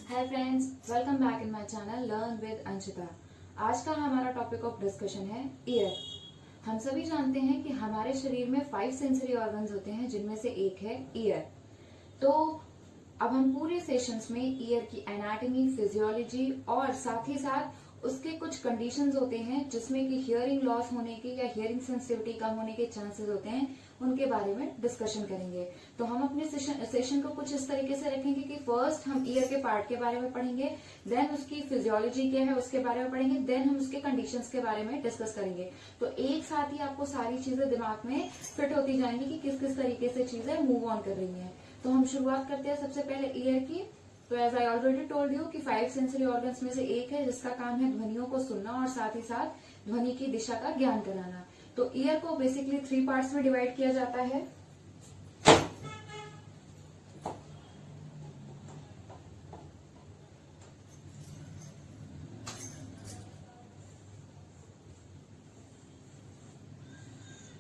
Hi friends, welcome back in my channel learn with Anshita. आज का हमारा टॉपिक ऑफ डिस्कशन है ईयर। हम सभी जानते हैं कि हमारे शरीर में 5 सेंसरी ऑर्गन्स होते हैं, जिनमें से एक है ईयर। तो अब हम पूरे सेशंस में ईयर की एनाटॉमी, फिजियोलॉजी और साथ ही साथ उसके कुछ कंडीशंस होते हैं जिसमें कि हियरिंग लॉस होने के या हियरिंग सेंसिटिविटी कम होने के चांसेस होते हैं, उनके बारे में डिस्कशन करेंगे। तो हम अपने सेशन को कुछ इस तरीके से रखेंगे कि फर्स्ट हम ईयर के पार्ट के बारे में पढ़ेंगे, देन उसकी फिजियोलॉजी क्या है उसके बारे में पढ़ेंगे, देन हम उसके कंडीशंस के बारे में डिस्कस करेंगे। तो एक साथ ही आपको सारी चीजें दिमाग में फिट होती जाएंगी कि किस किस तरीके से चीजें मूव ऑन कर रही हैं। तो हम शुरुआत करते हैं सबसे पहले ईयर की। तो as I already told you कि 5 सेंसरी ऑर्गन्स में से एक है जिसका काम है ध्वनियों को सुनना और साथ ही साथ ध्वनि की दिशा का ज्ञान कराना। तो ईयर को बेसिकली 3 पार्ट्स में डिवाइड किया जाता है।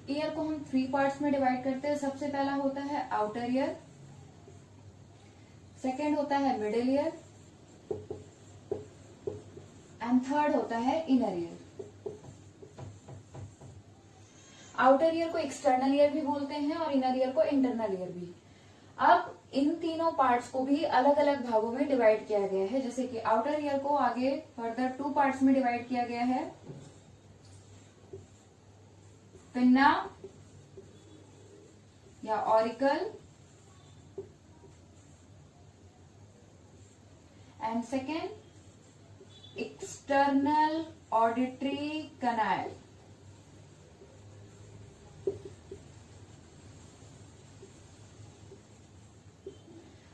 ईयर को हम 3 पार्ट्स में डिवाइड करते हैं। सबसे पहला होता है आउटर ईयर, सेकेंड होता है मिडिल ईयर एंड थर्ड होता है इनर ईयर। आउटर ईयर को एक्सटर्नल ईयर भी बोलते हैं और इनर ईयर को इंटरनल ईयर भी। अब इन तीनों पार्ट्स को भी अलग अलग भागों में डिवाइड किया गया है। जैसे कि आउटर ईयर को आगे फर्दर 2 पार्ट्स में डिवाइड किया गया है, पिन्ना या auricle and second external auditory canal.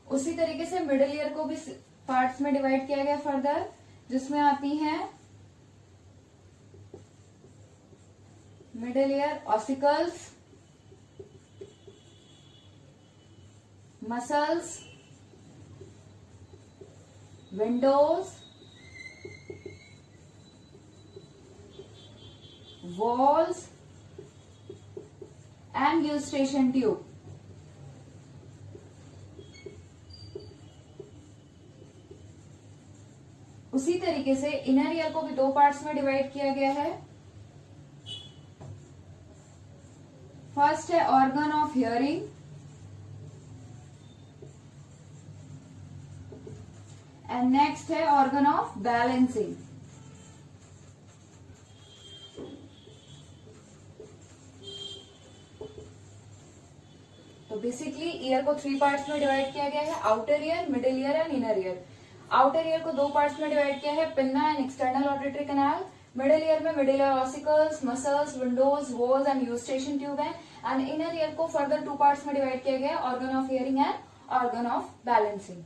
उसी तरीके से मिडिल ईयर को भी पार्ट्स में डिवाइड किया गया फर्दर, जिसमें आती हैं middle ear ossicles, muscles, windows, walls and eustachian tube. उसी तरीके से इनर ईयर को भी 2 पार्ट्स में डिवाइड किया गया है। फर्स्ट है organ of hearing and next है ऑर्गन ऑफ बैलेंसिंग। तो बेसिकली ईयर को 3 पार्ट्स में डिवाइड किया गया है, outer ear, middle ear and inner ear. Outer ear को 2 पार्ट्स में डिवाइड किया है, pinna and external auditory canal. Middle ear में middle ear ossicles, muscles, windows, walls and eustachian tube है। एंड इनर ईयर को फर्दर 2 पार्ट्स में divide किया गया, organ of hearing and organ of balancing.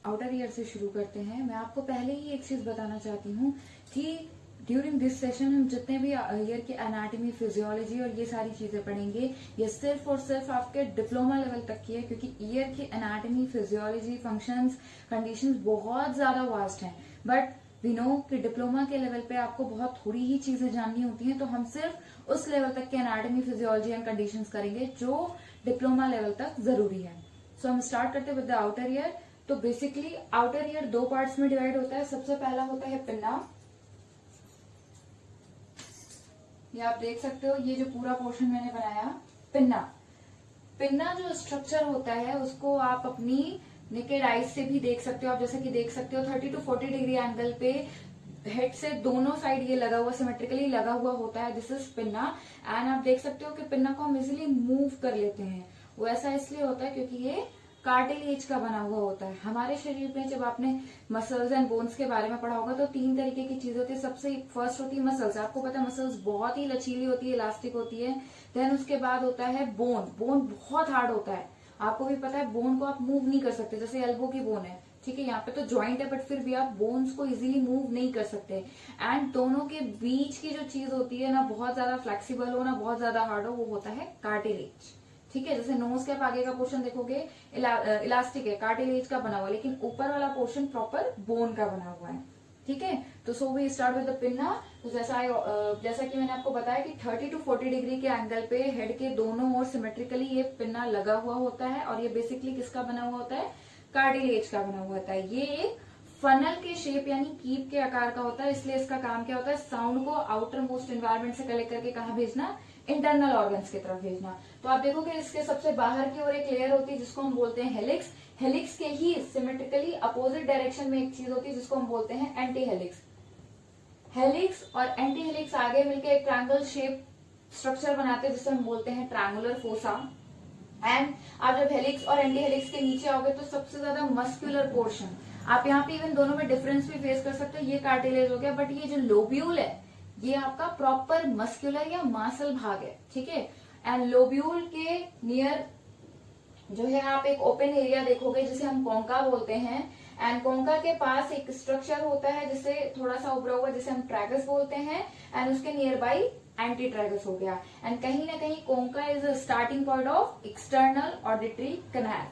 Outer ear से शुरू करते हैं। मैं आपको पहले ही एक चीज बताना चाहती हूँ कि ड्यूरिंग दिस सेशन हम जितने भी ईयर की एनाटॉमी, फिजियोलॉजी और ये सारी चीजें पढ़ेंगे, ये सिर्फ और सिर्फ आपके डिप्लोमा लेवल तक की है, क्योंकि ईयर की एनाटॉमी, फिजियोलॉजी, फंक्शंस, कंडीशंस बहुत ज्यादा वास्ट हैं। बट वी नो कि डिप्लोमा के लेवल पे आपको बहुत थोड़ी ही चीजें जाननी होती हैं, तो हम सिर्फ उस लेवल तक के एनाटॉमी, फिजियोलॉजी एंड कंडीशंस करेंगे जो डिप्लोमा लेवल तक जरूरी है। सो हम स्टार्ट करते हैं विद द आउटर ईयर। तो बेसिकली आउटर ईयर 2 पार्ट्स में डिवाइड होता है। सबसे पहला होता है पिन्ना। ये आप देख सकते हो, ये जो पूरा पोर्शन मैंने बनाया, पिन्ना। पिन्ना जो स्ट्रक्चर होता है उसको आप अपनी नेकेड आईज से भी देख सकते हो। आप जैसे कि देख सकते हो 30 to 40 डिग्री एंगल पे हेड से दोनों साइड ये लगा हुआ, सिमेट्रिकली लगा हुआ होता है। This is pinna. एंड आप देख सकते हो कि पिन्ना को हम इजिली मूव कर लेते हैं। वो ऐसा इसलिए होता है क्योंकि ये कार्टिलेज का बना हुआ होता है। हमारे शरीर में जब आपने मसल्स एंड बोन्स के बारे में पढ़ा होगा तो 3 तरीके की चीज होती है। सबसे फर्स्ट होती है मसल्स। आपको पता है मसल्स बहुत ही लचीली होती है, इलास्टिक होती है। देन उसके बाद होता है बोन। बोन बहुत हार्ड होता है। आपको भी पता है बोन को आप मूव नहीं कर सकते। जैसे एल्बो की बोन है, ठीक है, यहाँ पे तो ज्वाइंट है बट फिर भी आप बोन्स को इजीली मूव नहीं कर सकते। एंड दोनों के बीच की जो चीज होती है ना, बहुत ज्यादा फ्लेक्सिबल हो ना बहुत ज्यादा हार्ड हो, वो होता है कार्टिलेज। ठीक है, जैसे नोज के आप आगे का पोर्शन देखोगे इलास्टिक है, कार्टिलेज का बना हुआ, लेकिन ऊपर वाला पोर्शन प्रॉपर बोन का बना हुआ है। ठीक है, तो so we start with the pinna. तो जैसा कि मैंने आपको बताया कि 30 to 40 डिग्री के एंगल पे हेड के दोनों ओर सिमेट्रिकली ये पिन्ना लगा हुआ होता है। और ये बेसिकली किसका बना हुआ होता है? कार्टिलेज का बना हुआ होता है। ये एक फनल के शेप यानी कीप के आकार का होता है, इसलिए इसका काम क्या होता है, साउंड को आउटर मोस्ट एनवायरमेंट से कलेक्ट करके कहाँ भेजना, इंटरनल ऑर्गन्स की तरफ भेजना। तो आप देखोगे इसके सबसे बाहर की ओर एक लेयर होती है जिसको हम बोलते हैं हेलिक्स। हेलिक्स के ही सिमेट्रिकली अपोजिट डायरेक्शन में एक चीज होती है जिसको हम बोलते हैं एंटी हेलिक्स। हेलिक्स और एंटी हेलिक्स आगे मिलकर एक ट्रायंगल शेप स्ट्रक्चर बनाते हैं जिसे हम बोलते हैं ट्रायंगुलर फोसा। एंड आप जब हेलिक्स और एंटी हेलिक्स के नीचे आओगे तो सबसे ज्यादा मस्कुलर पोर्शन, आप यहाँ पे इवन दोनों में डिफरेंस भी फेस कर सकते हो। ये कार्टिलेज हो गया, बट ये जो लोब्यूल है ये आपका प्रॉपर मस्कुलर या मासल भाग है, ठीक है। एंड लोब्यूल के नियर जो है आप एक ओपन एरिया देखोगे जिसे हम कोंका बोलते हैं। एंड कोंका के पास एक स्ट्रक्चर होता है जिसे थोड़ा सा उभरा हुआ जिसे हम ट्रैगस बोलते हैं। एंड उसके नियर बाई एंटी ट्रैगस हो गया। एंड कहीं ना कहीं concha is starting point of external auditory canal.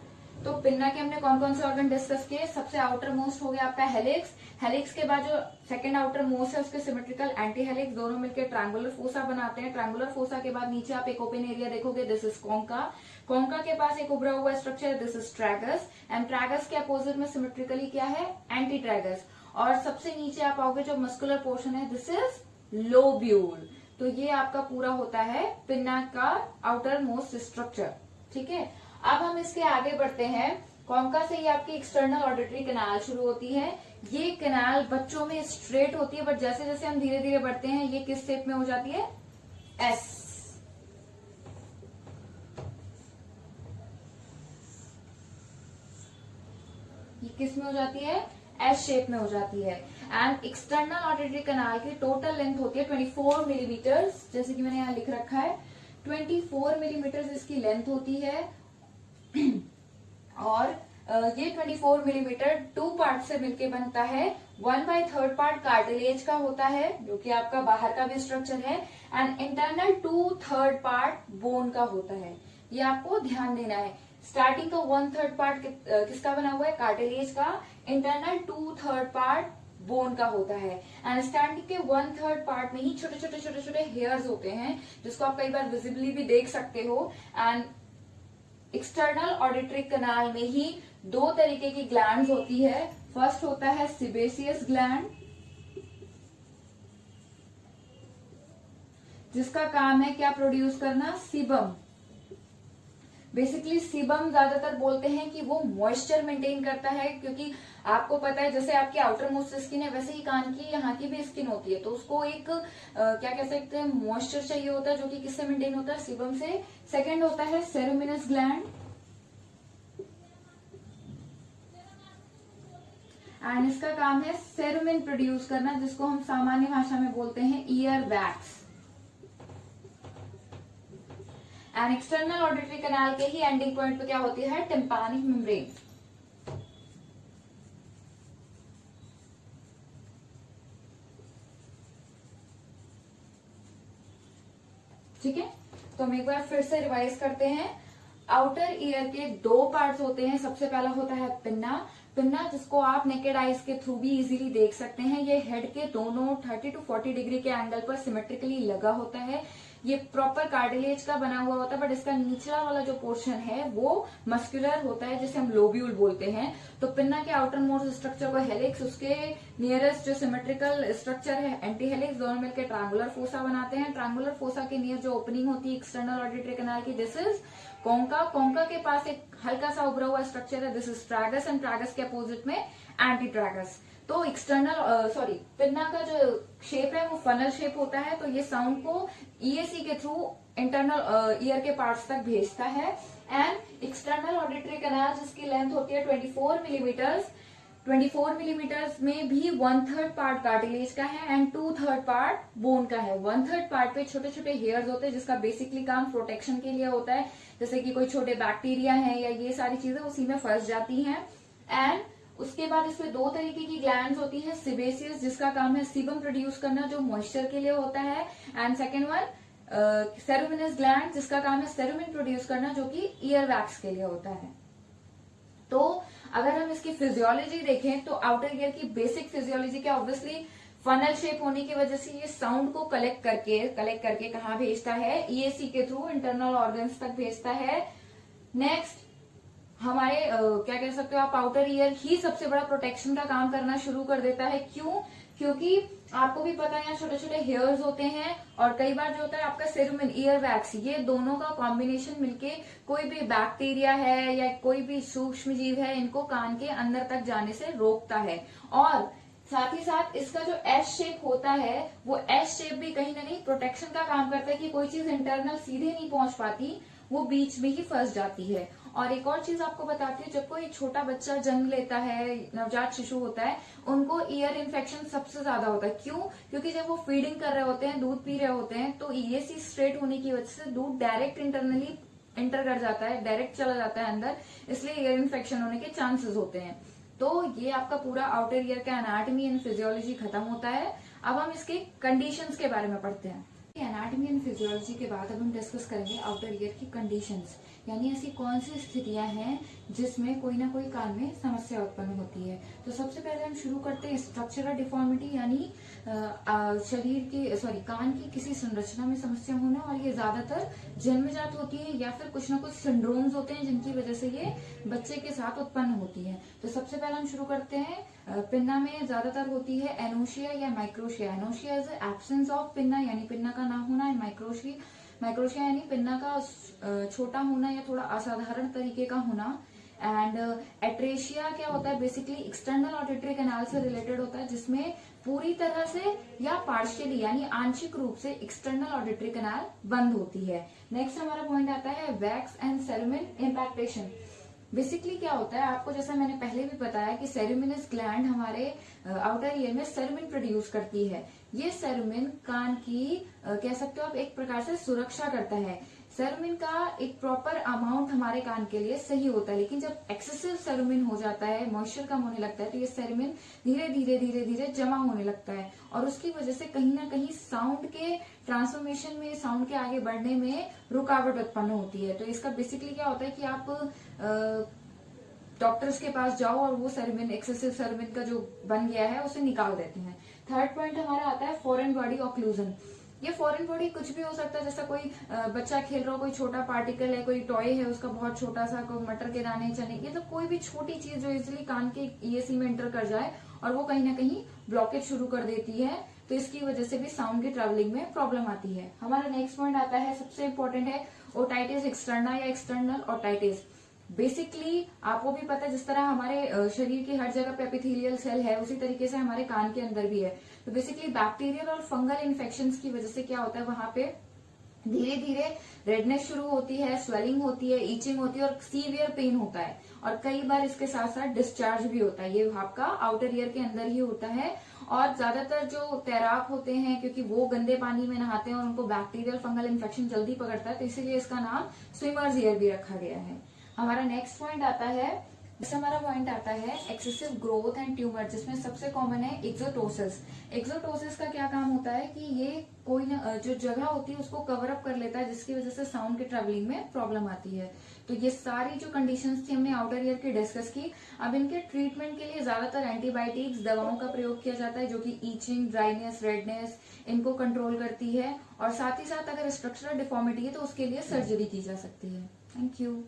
तो पिन्ना के हमने कौन कौन से ऑर्गन डिस्कस किए, सबसे आउटर मोस्ट हो गया आपका हेलिक्स। हेलिक्स के बाद जो सेकंड आउटर मोस्ट है उसके सिमेट्रिकल एंटी हेलिक्स, दोनों मिलकर ट्रायंगुलर फोसा बनाते हैं। ट्रायंगुलर फोसा के बाद नीचे आप एक ओपन एरिया देखोगे, दिस इज कोंका। कोंका के पास एक उभरा हुआ structure, this is tragus. And tragus के अपोजिट में सिमेट्रिकली क्या है, एंटी ट्रैगस। और सबसे नीचे आप आओगे जो मस्कुलर पोर्शन है, दिस इज लोब्यूल। तो ये आपका पूरा होता है पिन्ना का आउटर मोस्ट स्ट्रक्चर, ठीक है। अब हम इसके आगे बढ़ते हैं। कोंका से ही आपकी एक्सटर्नल ऑडिटरी कैनाल शुरू होती है। ये कैनाल बच्चों में स्ट्रेट होती है, बट जैसे जैसे हम धीरे धीरे बढ़ते हैं ये किस शेप में हो जाती है, एस। ये किस में हो जाती है, एस शेप में हो जाती है। एंड एक्सटर्नल ऑडिटरी कैनाल की टोटल लेंथ होती है 24 मिलीमीटर, जैसे कि मैंने यहाँ लिख रखा है 24 मिलीमीटर इसकी लेंथ होती है। और ये 24 मिलीमीटर टू पार्ट से मिलके बनता है। 1/3 पार्ट कार्टिलेज का होता है जो कि आपका बाहर का भी स्ट्रक्चर है। एंड इंटरनल 2/3 पार्ट बोन का होता है, ये आपको ध्यान देना है। स्टार्टिंग का 1/3 पार्ट किसका बना हुआ है, कार्टिलेज का। इंटरनल 2/3 पार्ट बोन का होता है। एंड स्टार्टिंग के 1/3 पार्ट में ही छोटे छोटे छोटे छोटे हेयर्स होते हैं जिसको आप कई बार विजिबली भी देख सकते हो। एंड एक्सटर्नल ऑडिटरी कैनाल में ही दो तरीके की ग्लैंड्स होती है। फर्स्ट होता है सिबेसियस ग्लैंड, जिसका काम है क्या प्रोड्यूस करना, सीबम। बेसिकली सीबम ज्यादातर बोलते हैं कि वो मॉइस्चर मेंटेन करता है, क्योंकि आपको पता है जैसे आपकी आउटर मोस्ट स्किन है वैसे ही कान की यहाँ की भी स्किन होती है, तो उसको एक क्या कह सकते हैं, मॉइस्चर चाहिए होता है जो कि किससे मेंटेन होता है, सीबम से। सेकंड होता है सेरोमिनस ग्लैंड, एंड इसका काम है सेरोमिन प्रोड्यूस करना, जिसको हम सामान्य भाषा में बोलते हैं ear wax. And external auditory canal के ही एंडिंग पॉइंट पे क्या होती है, टिम्पैनिक मेम्ब्रेन। ठीक है, तो हम एक बार फिर से रिवाइज करते हैं। आउटर ईयर के दो पार्ट्स होते हैं। सबसे पहला होता है पिन्ना। पिन्ना जिसको आप नेकेड आइज के थ्रू भी इजीली देख सकते हैं। ये हेड के दोनों 30 to 40 डिग्री के एंगल पर सिमेट्रिकली लगा होता है। ये प्रॉपर कार्टिलेज का बना हुआ होता है, बट इसका निचला वाला जो पोर्शन है वो मस्कुलर होता है, जिसे हम लोब्यूल बोलते हैं। तो पिन्ना के आउटर मोस्ट स्ट्रक्चर को हेलिक्स, उसके नियरेस्ट जो सिमेट्रिकल स्ट्रक्चर है एंटी हेलिक्स, दोनों मिलकर ट्रायंगुलर फोसा बनाते हैं। ट्रायंगुलर फोसा के नियर जो ओपनिंग होती है एक्सटर्नल ऑडिटरी कैनाल की, दिस इज कोंका। कोंका के पास एक हल्का सा उभरा हुआ स्ट्रक्चर है, this is tragus. And tragus के अपोजिट में एंटी ट्रैगस। तो एक्सटर्नल पिन्ना का जो शेप है वो फनल शेप होता है, तो ये साउंड को ईएसी के थ्रू इंटरनल ईयर के पार्ट्स तक भेजता है। एंड एक्सटर्नल ऑडिटरी कैनाल जिसकी लेंथ होती है 24 मिलीमीटर, 24 मिलीमीटर में भी 1/3 पार्ट कार्टिलेज का है एंड 2/3 पार्ट बोन का है। 1/3 पार्ट पे छोटे छोटे हेयर्स होते हैं जिसका बेसिकली काम प्रोटेक्शन के लिए होता है, जैसे कि कोई छोटे बैक्टीरिया हैं या ये सारी चीजें उसी में फंस जाती हैं। एंड उसके बाद इसमें दो तरीके की ग्लैंड्स होती है, सिबेसियस जिसका काम है सीबम प्रोड्यूस करना जो मॉइस्चर के लिए होता है, एंड सेकेंड वन सेरोमिनस ग्लैंड जिसका काम है सेरोमिन प्रोड्यूस करना जो कि ईयर वैक्स के लिए होता है। तो अगर हम इसकी फिजियोलॉजी देखें तो आउटर ईयर की बेसिक फिजियोलॉजी क्या, ऑब्वियसली फनल शेप होने की वजह से ये साउंड को कलेक्ट करके कहाँ भेजता है, ईएसी के थ्रू इंटरनल ऑर्गन्स तक भेजता है। नेक्स्ट हमारे क्या कह सकते हो आप, आउटर ईयर ही सबसे बड़ा प्रोटेक्शन का काम करना शुरू कर देता है। क्यों? क्योंकि आपको भी पता है यहाँ छोटे छोटे हेयर्स होते हैं, और कई बार जो होता है आपका सेरुमिन, ईयर वैक्स, ये दोनों का कॉम्बिनेशन मिलके कोई भी बैक्टीरिया है या कोई भी सूक्ष्म जीव है, इनको कान के अंदर तक जाने से रोकता है। और साथ ही साथ इसका जो एस शेप होता है, वो एस शेप भी कहीं ना कहीं प्रोटेक्शन का काम करता है कि कोई चीज इंटरनल सीधे नहीं पहुंच पाती, वो बीच में ही फंस जाती है। और एक और चीज आपको बताती हूँ, जब कोई छोटा बच्चा जन्म लेता है, नवजात शिशु होता है, उनको ईयर इन्फेक्शन सबसे ज्यादा होता है। क्यों? क्योंकि जब वो फीडिंग कर रहे होते हैं, दूध पी रहे होते हैं, तो ईएसी स्ट्रेट होने की वजह से दूध डायरेक्ट इंटरनली एंटर कर जाता है, डायरेक्ट चला जाता है अंदर, इसलिए ईयर इन्फेक्शन होने के चांसेस होते हैं। तो ये आपका पूरा आउटर ईयर का एनाटॉमी एंड फिजियोलॉजी खत्म होता है। अब हम इसके कंडीशंस के बारे में पढ़ते हैं। एनाटॉमी एंड फिजियोलॉजी के बाद अब हम डिस्कस करेंगे आउटर ईयर की कंडीशंस, यानी ऐसी कौन सी स्थितियां हैं जिसमें कोई ना कोई कान में समस्या उत्पन्न होती है। तो सबसे पहले हम शुरू करते हैं स्ट्रक्चरल डिफॉर्मिटी, यानी शरीर की कान की किसी संरचना में समस्या होना, और ये ज्यादातर जन्मजात होती है या फिर कुछ ना कुछ सिंड्रोम्स होते हैं जिनकी वजह से ये बच्चे के साथ उत्पन्न होती है। तो सबसे पहले हम शुरू करते हैं, पिन्ना में ज्यादातर होती है एनोशिया या microtia. एनोशिया is absence of pinna, यानी पिन्ना का ना होना है। माइक्रोशिया यानी पिन्ना का छोटा होना या थोड़ा असाधारण तरीके का होना। एंड एट्रेशिया क्या होता है, बेसिकली एक्सटर्नल ऑडिटरी कैनाल से रिलेटेड होता है, जिसमें पूरी तरह से या पार्शियली यानी आंशिक रूप से एक्सटर्नल ऑडिटरी कैनाल बंद होती है। नेक्स्ट हमारा पॉइंट आता है वैक्स एंड सेरुमिन इम्पैक्टेशन। बेसिकली क्या होता है, आपको जैसा मैंने पहले भी बताया कि सेरुमिनस ग्लैंड हमारे आउटर ईयर में सेरुमिन प्रोड्यूस करती है। ये सेरुमिन कान की कह सकते हो आप एक प्रकार से सुरक्षा करता है। सेरुमिन का एक प्रॉपर अमाउंट हमारे कान के लिए सही होता है, लेकिन जब एक्सेसिव सेरुमिन हो जाता है, मॉइस्चर कम होने लगता है, तो ये सेरुमिन धीरे धीरे धीरे धीरे जमा होने लगता है, और उसकी वजह से कहीं ना कहीं साउंड के ट्रांसफॉर्मेशन में, साउंड के आगे बढ़ने में रुकावट उत्पन्न होती है। तो इसका बेसिकली क्या होता है कि आप डॉक्टर्स के पास जाओ और वो सेरुमिन, एक्सेसिव सेरुमिन का जो बन गया है उसे निकाल देते हैं। थर्ड पॉइंट हमारा आता है फॉरेन बॉडी ऑक्लूजन। ये फॉरेन बॉडी कुछ भी हो सकता है, जैसा कोई बच्चा खेल रहा हो, कोई छोटा पार्टिकल है, कोई टॉय है उसका बहुत छोटा सा, कोई मटर के दाने, चने, ये तो कोई भी छोटी चीज जो इजिली कान के ईएसी में एंटर कर जाए और वो कहीं ना कहीं ब्लॉकेज शुरू कर देती है, तो इसकी वजह से भी साउंड की ट्रेवलिंग में प्रॉब्लम आती है। हमारा नेक्स्ट पॉइंट आता है, सबसे इंपॉर्टेंट है ओटाइटिस एक्सटर्ना या एक्सटर्नल ओटाइटिस। बेसिकली आपको भी पता है, जिस तरह हमारे शरीर की हर जगह पे एपिथेलियल सेल है, उसी तरीके से हमारे कान के अंदर भी है। तो बेसिकली बैक्टीरियल और फंगल इन्फेक्शंस की वजह से क्या होता है, वहां पे धीरे धीरे रेडनेस शुरू होती है, स्वेलिंग होती है, ईचिंग होती है और सीवियर पेन होता है, और कई बार इसके साथ साथ डिस्चार्ज भी होता है। ये आपका आउटर ईयर के अंदर ही होता है। और ज्यादातर जो तैराक होते हैं, क्योंकि वो गंदे पानी में नहाते हैं और उनको बैक्टीरियल फंगल इन्फेक्शन जल्दी पकड़ता है, तो इसीलिए इसका नाम स्विमर्स ईयर भी रखा गया है। हमारा नेक्स्ट पॉइंट आता है, हमारा पॉइंट आता है एक्सेसिव ग्रोथ एंड ट्यूमर, जिसमें सबसे कॉमन है एक्सोटोसिस। एक्सोटोसिस का क्या काम होता है कि ये कोई ना जो जगह होती है उसको कवर अप कर लेता है, जिसकी वजह से साउंड की ट्रेवलिंग में प्रॉब्लम आती है। तो ये सारी जो कंडीशंस थी हमने आउटर ईयर की डिस्कस की। अब इनके ट्रीटमेंट के लिए ज्यादातर एंटीबायोटिक्स, दवाओं का प्रयोग किया जाता है, जो कि ईचिंग, ड्राइनेस, रेडनेस इनको कंट्रोल करती है, और साथ ही साथ अगर स्ट्रक्चरल डिफॉर्मिटी है तो उसके लिए सर्जरी की जा सकती है। Thank you.